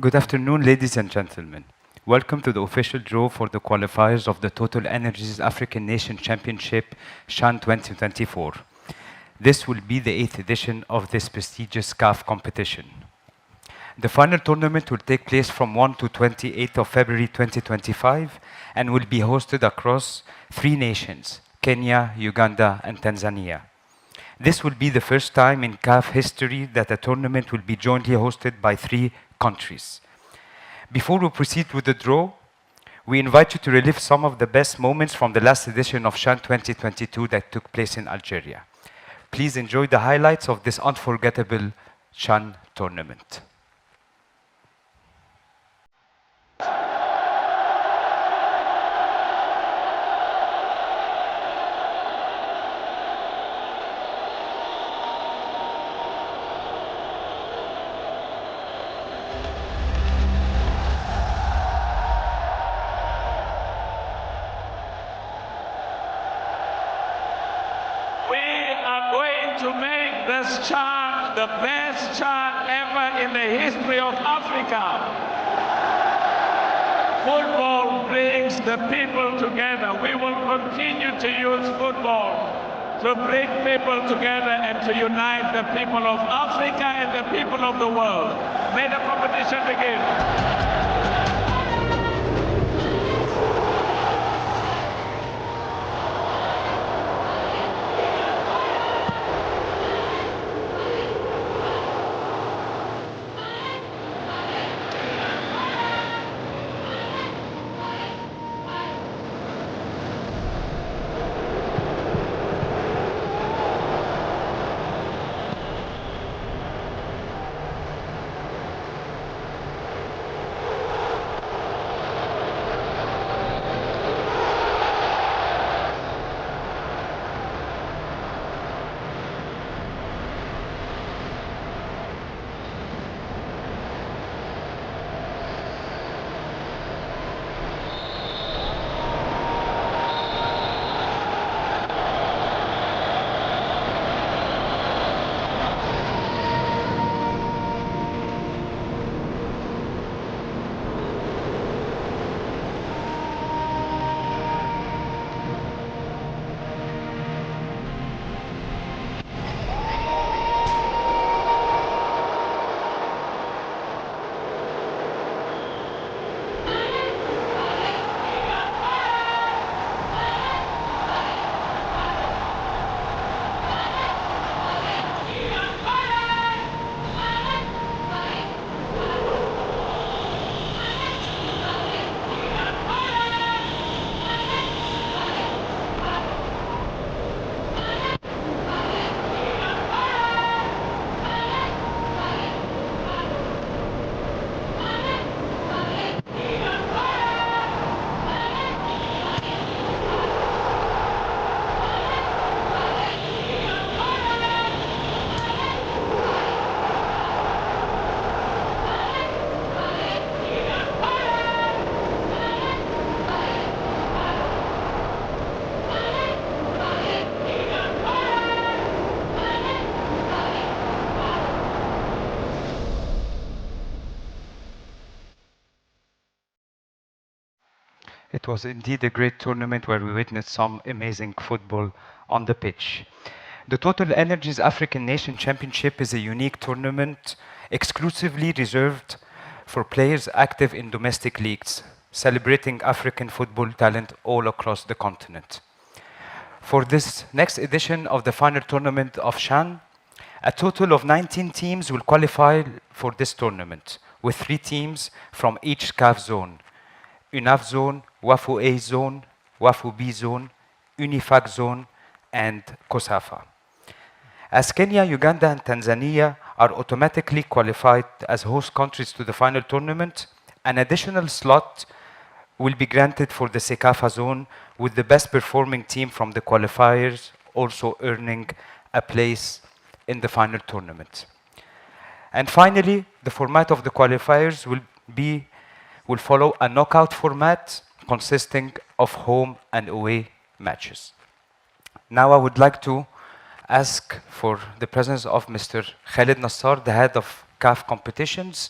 Good afternoon, ladies and gentlemen. Welcome to the official draw for the qualifiers of the TotalEnergies African Nation Championship CHAN 2024. This will be the 8th edition of this prestigious CAF competition. The final tournament will take place from 1 to 28th of February 2025 and will be hosted across 3 nations, Kenya, Uganda, and Tanzania. This will be the first time in CAF history that a tournament will be jointly hosted by 3 countries. Before we proceed with the draw, we invite you to relive some of the best moments from the last edition of CHAN 2022 that took place in Algeria. Please enjoy the highlights of this unforgettable CHAN tournament. To make this CHAN the best CHAN ever in the history of Africa. Football brings the people together. We will continue to use football to bring people together and to unite the people of Africa and the people of the world. May the competition begin. It was indeed a great tournament where we witnessed some amazing football on the pitch. The TotalEnergies African Nation Championship is a unique tournament exclusively reserved for players active in domestic leagues, celebrating African football talent all across the continent. For this next edition of the final tournament of CHAN, a total of 19 teams will qualify for this tournament, with 3 teams from each CAF zone: UNIFFAC zone, WAFU A zone, WAFU B zone, UNIFFAC zone, and COSAFA. As Kenya, Uganda, and Tanzania are automatically qualified as host countries to the final tournament, an additional slot will be granted for the CECAFA zone, with the best performing team from the qualifiers also earning a place in the final tournament. And finally, the format of the qualifiers will follow a knockout format consisting of home and away matches. Now I would like to ask for the presence of Mr. Khalid Nassar, the head of CAF competitions,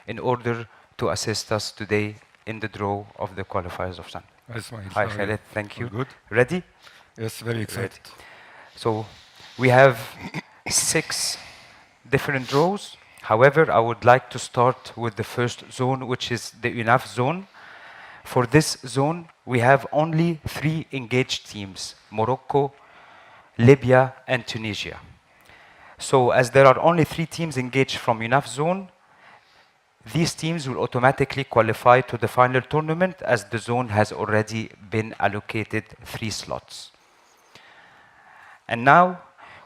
in order to assist us today in the draw of the qualifiers of Sun. Ismail, Hi, how are you? Khaled. Thank All you. good? Ready? Yes, very excited. So we have 6 different draws. However, I would like to start with the first zone, which is the UNIFFAC zone. For this zone, we have only 3 engaged teams: Morocco, Libya, and Tunisia. So as there are only 3 teams engaged from UNIFFAC zone, these teams will automatically qualify to the final tournament, as the zone has already been allocated 3 slots. And now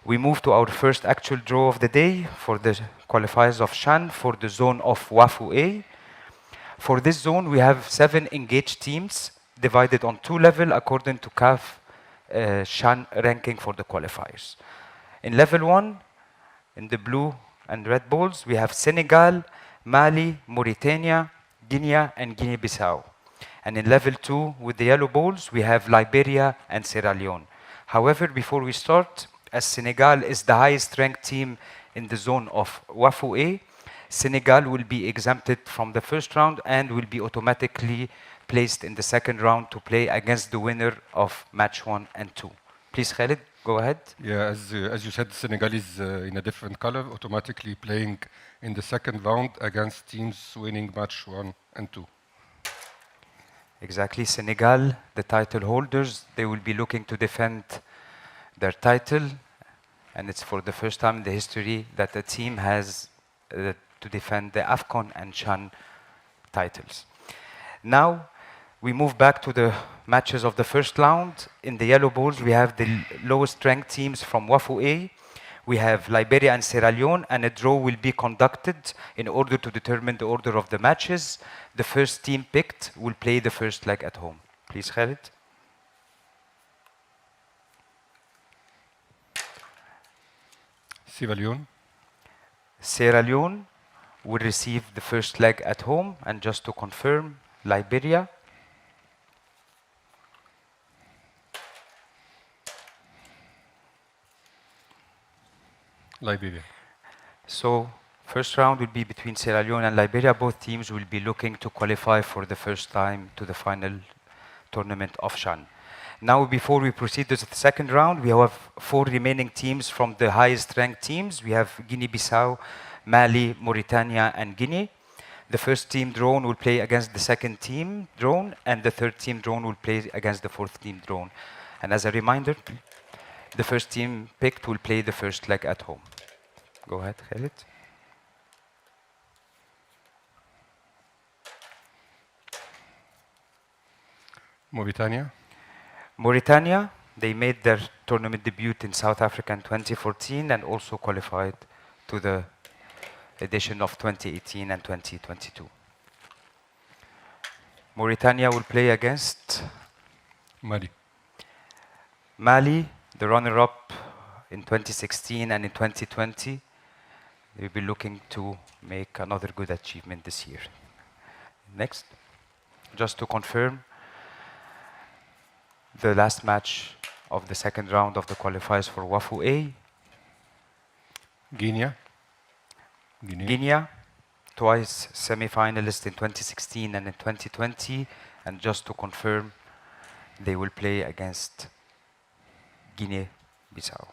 we move to our first actual draw of the day for the qualifiers of Shan for the zone of WAFU A. For this zone, we have 7 engaged teams divided on 2 levels according to CAF Shan ranking for the qualifiers. In level 1, in the blue and red balls, we have Senegal, Mali, Mauritania, Guinea, and Guinea-Bissau. And in level 2, with the yellow balls, we have Liberia and Sierra Leone. However, before we start, as Senegal is the highest ranked team in the zone of WAFU A, Senegal will be exempted from the first round and will be automatically placed in the second round to play against the winner of match 1 and 2. Please, Khalid, go ahead. Yeah, as you said, Senegal is in a different color, automatically playing in the second round against teams winning match 1 and 2. Exactly. Senegal, the title holders, they will be looking to defend their title, and it's for the first time in the history that a team has to defend the AFCON and CHAN titles. Now, we move back to the matches of the first round. In the yellow balls, we have the lowest ranked teams from WAFU A. We have Liberia and Sierra Leone, and a draw will be conducted in order to determine the order of the matches. The first team picked will play the first leg at home. Please, Khalid. Sierra Leone. Sierra Leone will receive the first leg at home, and just to confirm, Liberia. Liberia. So, first round will be between Sierra Leone and Liberia. Both teams will be looking to qualify for the first time to the final tournament of Shan. Now, before we proceed to the second round, we have 4 remaining teams from the highest ranked teams. We have Guinea-Bissau, Mali, Mauritania, and Guinea. The first team drawn will play against the second team drawn, and the third team drawn will play against the fourth team drawn. And as a reminder, the first team picked will play the first leg at home. Go ahead, Khalid. Mauritania. Mauritania, they made their tournament debut in South Africa in 2014 and also qualified to the edition of 2018 and 2022. Mauritania will play against Mali. Mali, the runner-up in 2016 and in 2020. They will be looking to make another good achievement this year. Next, just to confirm, the last match of the second round of the qualifiers for WAFU A. Guinea. Guinea, twice semi-finalist in 2016 and in 2020. And just to confirm, they will play against Guinea-Bissau.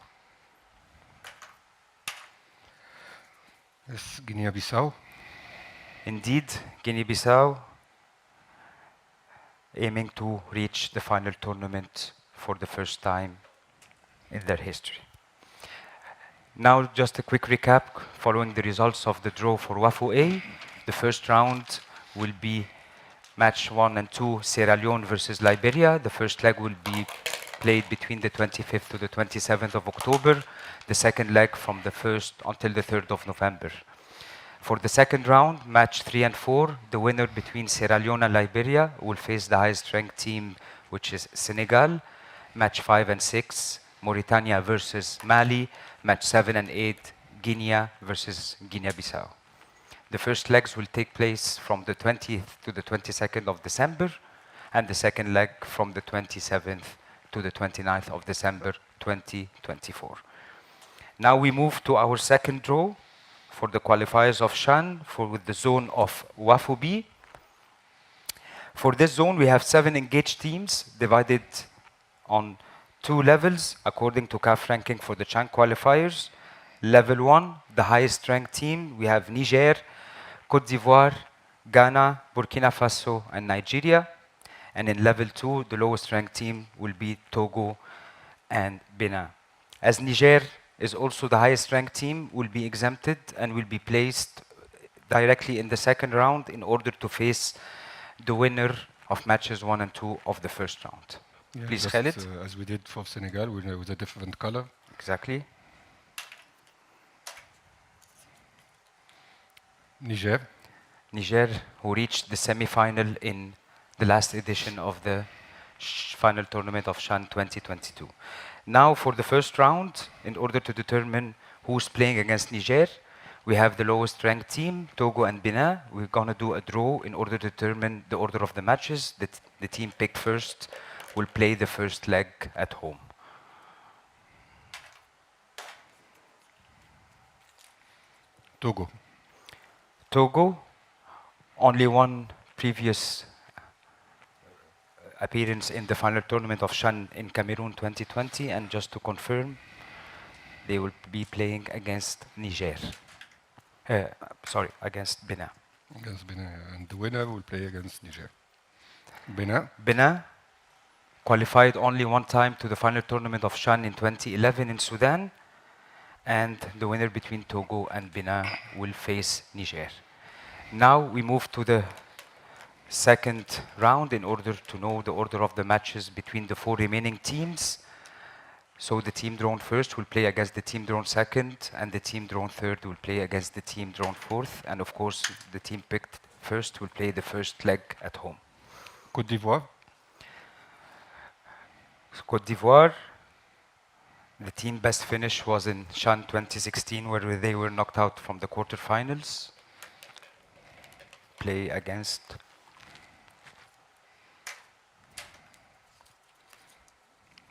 Yes, Guinea-Bissau. Indeed, Guinea-Bissau aiming to reach the final tournament for the first time in their history. Now, just a quick recap following the results of the draw for WAFU A. The first round will be match 1 and 2, Sierra Leone versus Liberia. The first leg will be played between the 25th to the 27th of October. The second leg from the 1st until the 3rd of November. For the second round, match 3 and 4, the winner between Sierra Leone and Liberia will face the highest ranked team, which is Senegal. Match 5 and 6, Mauritania versus Mali. Match 7 and 8, Guinea versus Guinea-Bissau. The first legs will take place from the 20th to the 22nd of December, and the second leg from the 27th to the 29th of December 2024. Now we move to our second draw for the qualifiers of Shan with the zone of WAFU B. For this zone, we have 7 engaged teams divided on 2 levels according to CAF ranking for the Chan qualifiers. Level 1, the highest ranked team, we have Niger, Cote d'Ivoire, Ghana, Burkina Faso, and Nigeria. And in level 2, the lowest ranked team will be Togo and Benin. As Niger is also the highest ranked team, will be exempted and will be placed directly in the second round in order to face the winner of matches 1 and 2 of the first round. Yeah, Please, just, Khalid. as we did for Senegal with a different color. Exactly. Niger. Niger, who reached the semi-final in the last edition of the final tournament of Shan 2022. Now for the first round, in order to determine who's playing against Niger, we have the lowest ranked team, Togo and Benin. We're gonna do a draw in order to determine the order of the matches. The team picked first will play the first leg at home. Togo. Togo, only one previous appearance in the final tournament of Shan in Cameroon 2020, and just to confirm, they will be playing against Niger. Against Benin. Against Benin, and the winner will play against Niger. Benin. Benin qualified only one time to the final tournament of Shan in 2011 in Sudan, and the winner between Togo and Benin will face Niger. Now we move to the second round in order to know the order of the matches between the 4 remaining teams. So the team drawn first will play against the team drawn second, and the team drawn third will play against the team drawn fourth, and of course the team picked first will play the first leg at home. Côte d'Ivoire. Côte d'Ivoire, the team best finish was in Shan 2016, where they were knocked out from the quarterfinals. Play against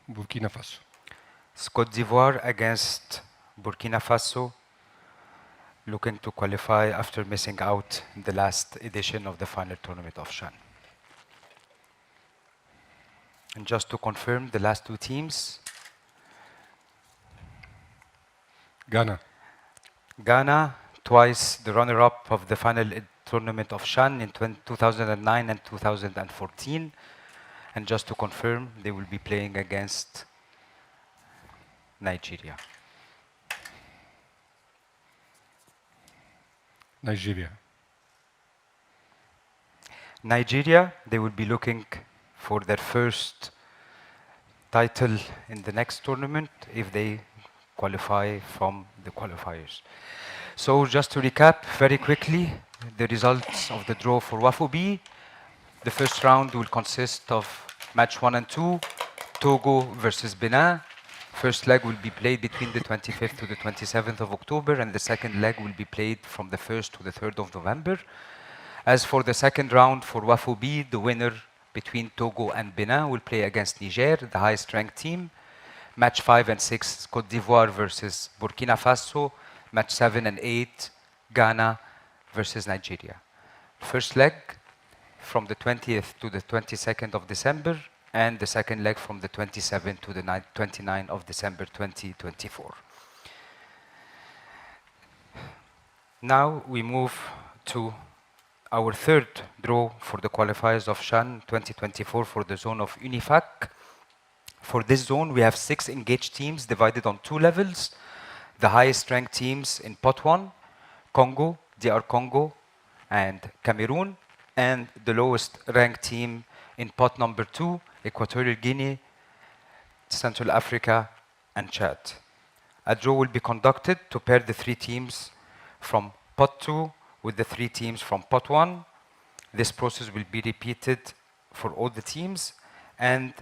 Burkina Faso. Côte d'Ivoire against Burkina Faso, looking to qualify after missing out in the last edition of the final tournament of Shan. And just to confirm the last 2 teams, Ghana. Ghana, twice the runner-up of the final tournament of Shan in 2009 and 2014. And just to confirm, they will be playing against Nigeria. Nigeria. Nigeria, they will be looking for their first title in the next tournament if they qualify from the qualifiers. So just to recap very quickly, the results of the draw for WAFU B. The first round will consist of match 1 and 2, Togo versus Benin. First leg will be played between the 25th to the 27th of October, and the second leg will be played from the 1st to the 3rd of November. As for the second round for WAFU B, the winner between Togo and Benin will play against Niger, the highest ranked team. Match 5 and 6, Côte d'Ivoire versus Burkina Faso. Match 7 and 8, Ghana versus Nigeria. First leg from the 20th to the 22nd of December, and the second leg from the 27th to the 29th of December 2024. Now we move to our third draw for the qualifiers of Shan 2024 for the zone of UNIFFAC. For this zone, we have 6 engaged teams divided on 2 levels. The highest ranked teams in pot 1, Congo, DR Congo, and Cameroon, and the lowest ranked team in pot number 2, Equatorial Guinea, Central Africa, and Chad. A draw will be conducted to pair the 3 teams from pot 2 with the 3 teams from pot 1. This process will be repeated for all the teams, and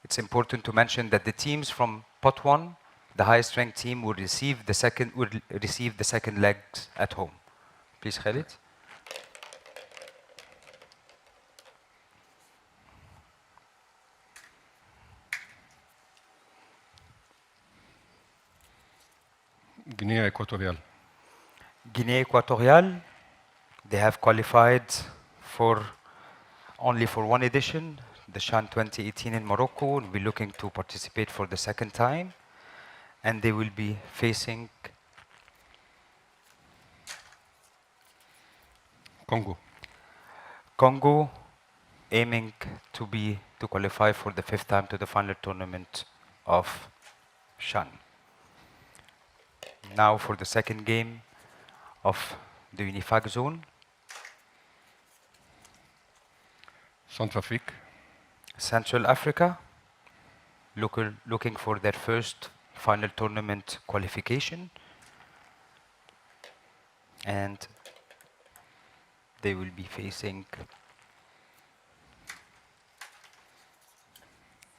it's important to mention that the teams from pot 1, the highest ranked team, will receive the second legs at home. Please, Khalid. Guinea Equatorial. Guinea Equatorial, they have qualified for only for one edition, the CHAN 2018 in Morocco, and we're looking to participate for the second time. And they will be facing Congo. Congo, aiming to qualify for the fifth time to the final tournament of CHAN. Now for the second game of the UNIFFAC zone, Centrafrique. Central Africa, looking for their first final tournament qualification, and they will be facing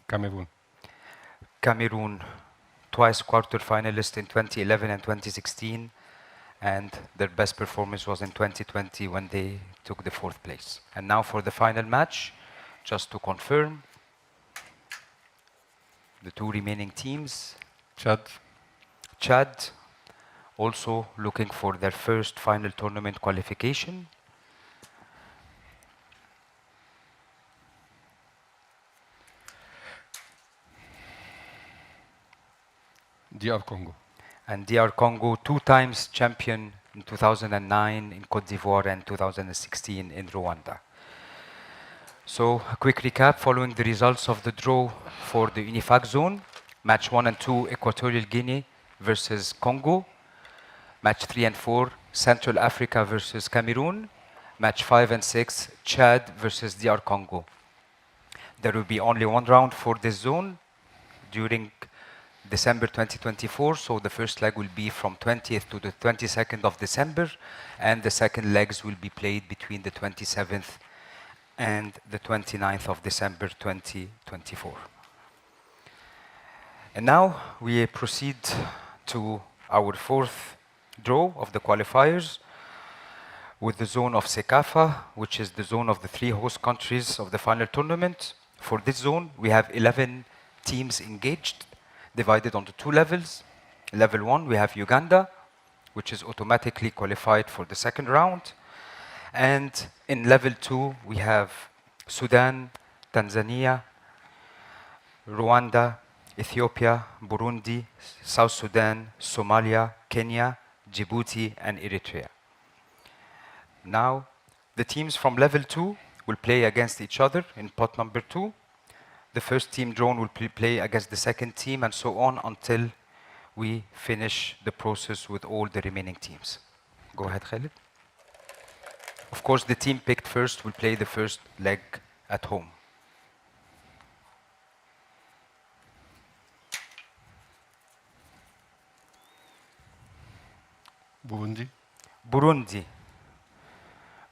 Cameroon. Cameroon, twice quarter-finalist in 2011 and 2016, and their best performance was in 2020 when they took the fourth place. And now for the final match, just to confirm, the two remaining teams, Chad. Chad, also looking for their first final tournament qualification. DR Congo. And DR Congo, two times champion in 2009 in Cote d'Ivoire and 2016 in Rwanda. So a quick recap following the results of the draw for the UNIFFAC zone. Match 1 and 2, Equatorial Guinea versus Congo. Match 3 and 4, Central Africa versus Cameroon. Match 5 and 6, Chad versus DR Congo. There will be only one round for this zone during December 2024, so the first leg will be from 20th to the 22nd of December, and the second legs will be played between the 27th and the 29th of December 2024. And now we proceed to our fourth draw of the qualifiers with the zone of CECAFA, which is the zone of the three host countries of the final tournament. For this zone, we have 11 teams engaged, divided onto two levels. Level 1, we have Uganda, which is automatically qualified for the second round. And in level 2, we have Sudan, Tanzania, Rwanda, Ethiopia, Burundi, South Sudan, Somalia, Kenya, Djibouti, and Eritrea. Now, the teams from level 2 will play against each other in pot number 2. The first team drawn will play against the second team, and so on until we finish the process with all the remaining teams. Go ahead, Khalid. Of course, the team picked first will play the first leg at home. Burundi. Burundi.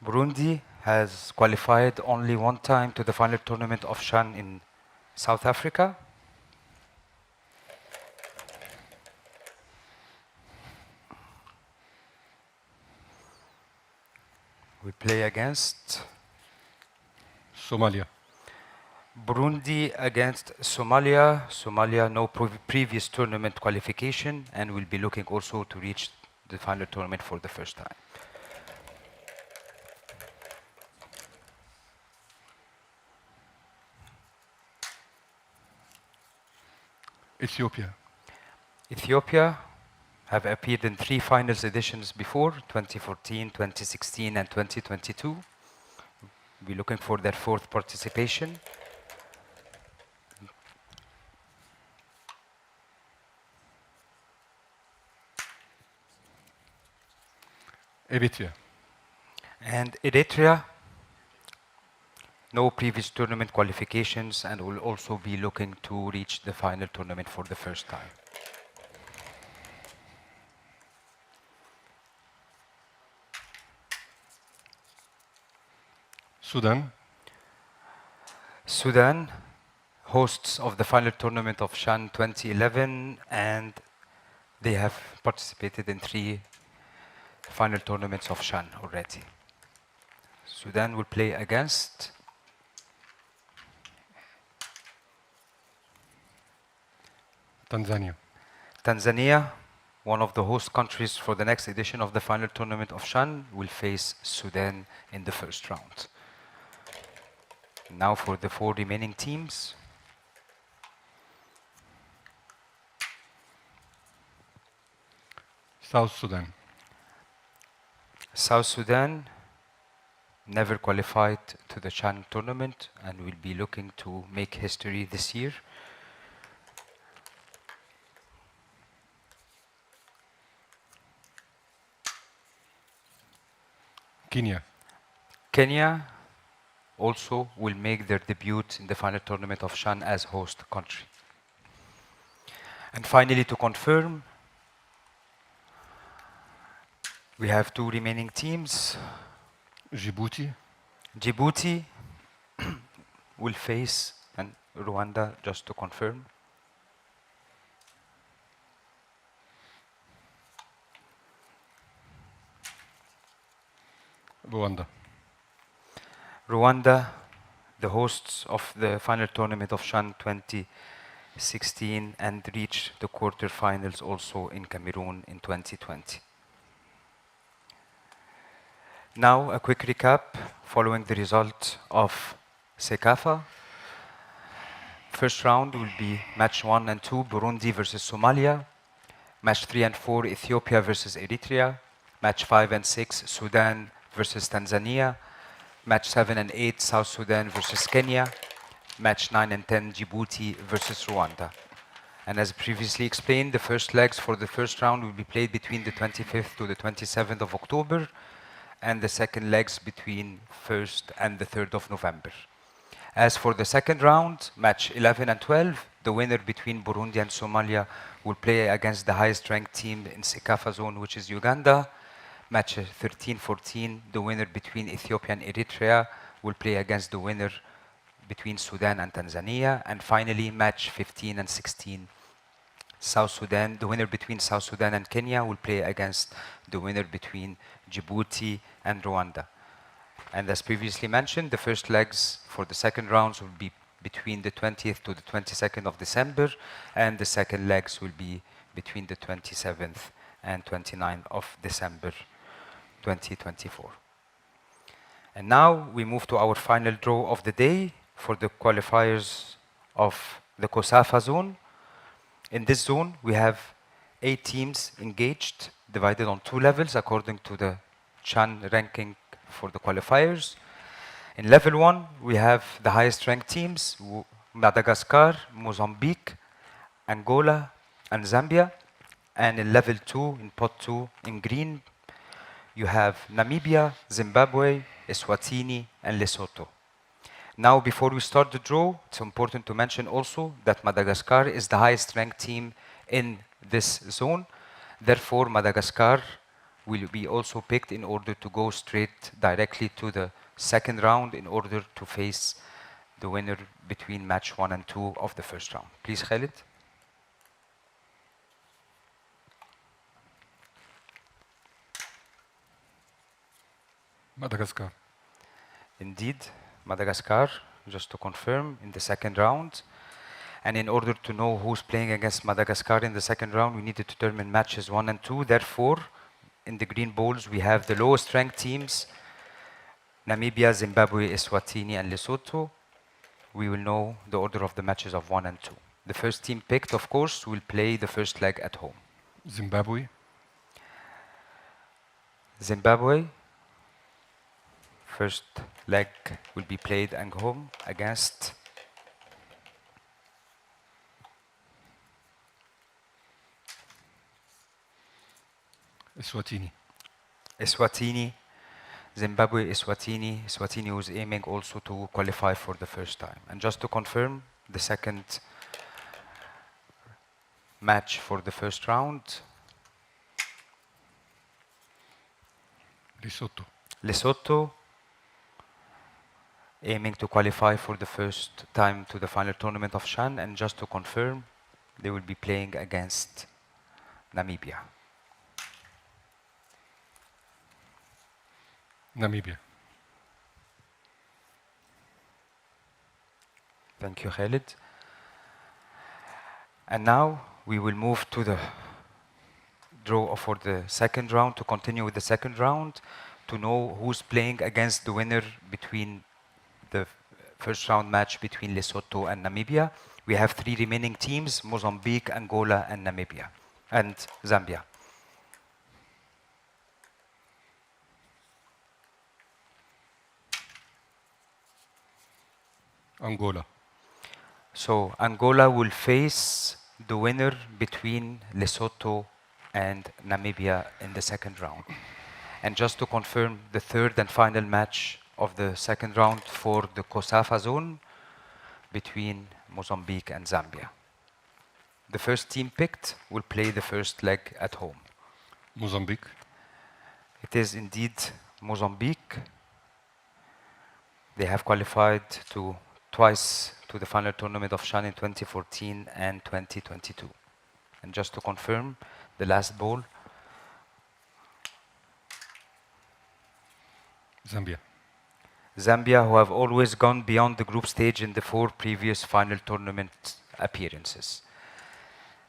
Burundi has qualified only one time to the final tournament of CHAN in South Africa. We play against Somalia. Burundi against Somalia. Somalia, no previous tournament qualification, and will be looking also to reach the final tournament for the first time. Ethiopia. Ethiopia have appeared in 3 finals editions before, 2014, 2016, and 2022. We're looking for their 4th participation. Eritrea. And Eritrea, no previous tournament qualifications, and will also be looking to reach the final tournament for the first time. Sudan. Sudan, hosts of the final tournament of CHAN 2011, and they have participated in 3 final tournaments of CHAN already. Sudan will play against Tanzania. Tanzania, one of the host countries for the next edition of the final tournament of Shan, will face Sudan in the first round. Now for the 4 remaining teams. South Sudan. South Sudan never qualified to the Chan tournament and will be looking to make history this year. Kenya. Kenya also will make their debut in the final tournament of Chan as host country. And finally, to confirm, we have 2 remaining teams. Djibouti. Djibouti will face and Rwanda, just to confirm. Rwanda. Rwanda, the hosts of the final tournament of Chan 2016 and reached the quarterfinals also in Cameroon in 2020. Now, a quick recap following the result of CECAFA. First round will be match 1 and 2, Burundi versus Somalia. Match 3 and 4, Ethiopia versus Eritrea. Match 5 and 6, Sudan versus Tanzania. Match 7 and 8, South Sudan versus Kenya. Match 9 and 10, Djibouti versus Rwanda. And as previously explained, the first legs for the first round will be played between the 25th to the 27th of October, and the second legs between 1st and the 3rd of November. As for the second round, match 11 and 12, the winner between Burundi and Somalia will play against the highest ranked team in CECAFA zone, which is Uganda. Match 13-14, the winner between Ethiopia and Eritrea will play against the winner between Sudan and Tanzania. And finally, match 15 and 16, South Sudan, the winner between South Sudan and Kenya will play against the winner between Djibouti and Rwanda. And as previously mentioned, the first legs for the second rounds will be between the 20th to the 22nd of December, and the second legs will be between the 27th and 29th of December 2024. And now we move to our final draw of the day for the qualifiers of the COSAFA zone. In this zone, we have 8 teams engaged, divided on 2 levels according to the Chan ranking for the qualifiers. In level 1, we have the highest ranked teams, Madagascar, Mozambique, Angola, and Zambia. And in level 2, in pot 2, in green, you have Namibia, Zimbabwe, Eswatini, and Lesotho. Now, before we start the draw, it's important to mention also that Madagascar is the highest ranked team in this zone. Therefore, Madagascar will be also picked in order to go straight directly to the second round in order to face the winner between match 1 and 2 of the first round. Please, Khalid. Madagascar. Indeed, Madagascar, just to confirm, in the second round. And in order to know who's playing against Madagascar in the second round, we need to determine matches 1 and 2. Therefore, in the green bowls, we have the lowest ranked teams, Namibia, Zimbabwe, Eswatini, and Lesotho. We will know the order of the matches of 1 and 2. The first team picked, of course, will play the first leg at home. Zimbabwe. Zimbabwe, first leg will be played at home against Eswatini. Eswatini. Zimbabwe, Eswatini. Eswatini was aiming also to qualify for the first time. And just to confirm, the second match for the first round, Lesotho. Lesotho, aiming to qualify for the first time to the final tournament of Chan. And just to confirm, they will be playing against Namibia. Namibia. Thank you, Khalid. And now we will move to the draw for the second round, to continue with the second round, to know who's playing against the winner between the first round match between Lesotho and Namibia. We have 3 remaining teams: Mozambique, Angola, and Namibia, and Zambia. Angola. So Angola will face the winner between Lesotho and Namibia in the second round. And just to confirm, the third and final match of the second round for the COSAFA zone between Mozambique and Zambia. The first team picked will play the first leg at home. Mozambique. It is indeed Mozambique. They have qualified twice to the final tournament of CHAN in 2014 and 2022. And just to confirm, the last ball. Zambia. Zambia, who have always gone beyond the group stage in the 4 previous final tournament appearances.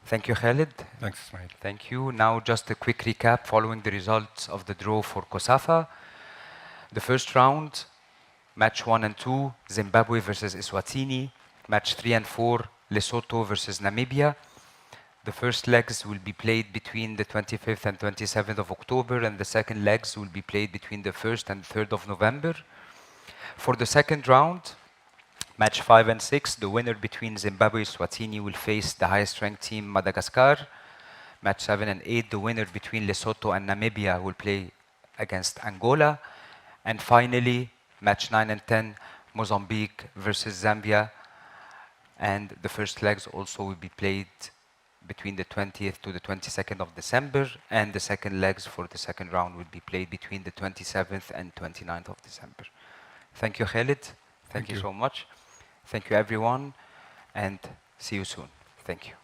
Thank you, Khalid. Thanks, Ismail. Thank you. Now just a quick recap following the results of the draw for COSAFA. The first round, match 1 and 2, Zimbabwe versus Eswatini. Match 3 and 4, Lesotho versus Namibia. The first legs will be played between the 25th and 27th of October, and the second legs will be played between the 1st and 3rd of November. For the second round, match 5 and 6, the winner between Zimbabwe and Eswatini will face the highest ranked team, Madagascar. Match 7 and 8, the winner between Lesotho and Namibia will play against Angola. And finally, match 9 and 10, Mozambique versus Zambia. And the first legs also will be played between the 20th to the 22nd of December, and the second legs for the second round will be played between the 27th and 29th of December. Thank you, Khalid. Thank you so much. Thank you, everyone, and see you soon. Thank you.